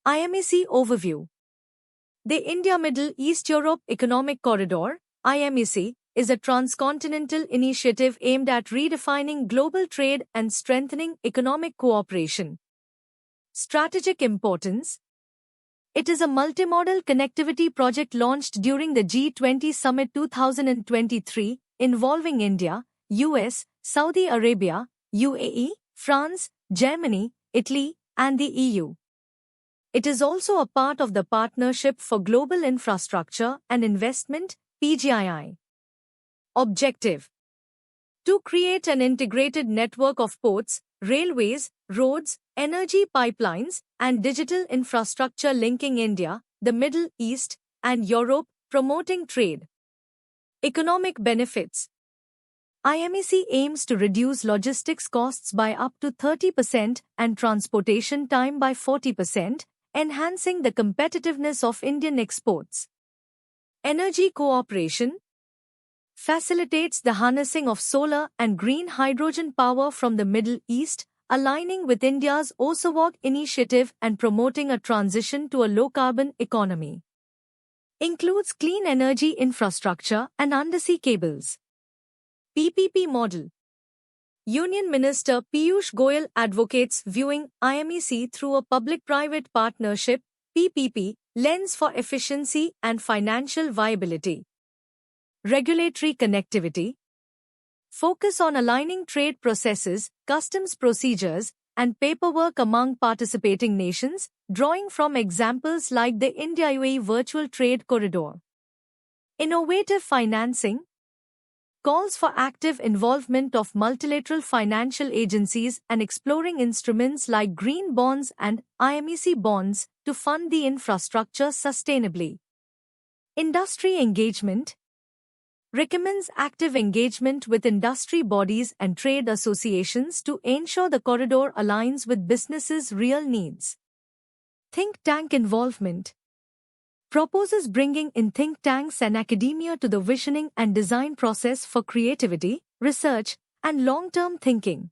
IMEC Overview. The India-Middle East-Europe Economic Corridor, IMEC, is a transcontinental initiative aimed at redefining global trade and strengthening economic cooperation. Strategic importance. It is a multimodal connectivity project launched during the G20 Summit 2023, involving India, US, Saudi Arabia, UAE, France, Germany, Italy, and the EU. It is also a part of the Partnership for Global Infrastructure and Investment, PGII. Objective: to create an integrated network of ports, railways, roads, energy pipelines, and digital infrastructure linking India, the Middle East, and Europe, promoting trade. Economic benefits. IMEC aims to reduce logistics costs by up to 30% and transportation time by 40%, enhancing the competitiveness of Indian exports. Energy cooperation facilitates the harnessing of solar and green hydrogen power from the Middle East, aligning with India's OSAWAG initiative and promoting a transition to a low-carbon economy. Includes clean energy infrastructure and undersea cables. PPP model. Union Minister Piyush Goyal advocates viewing IMEC through a public-private partnership (PPP) lens for efficiency and financial viability. Regulatory connectivity. Focus on aligning trade processes, customs procedures, and paperwork among participating nations, drawing from examples like the India-UAE Virtual Trade Corridor. Innovative financing. Calls for active involvement of multilateral financial agencies and exploring instruments like green bonds and IMEC bonds to fund the infrastructure sustainably. Industry engagement. Recommends active engagement with industry bodies and trade associations to ensure the corridor aligns with businesses' real needs. Think tank involvement. Proposes bringing in think tanks and academia to the visioning and design process for creativity, research, and long-term thinking.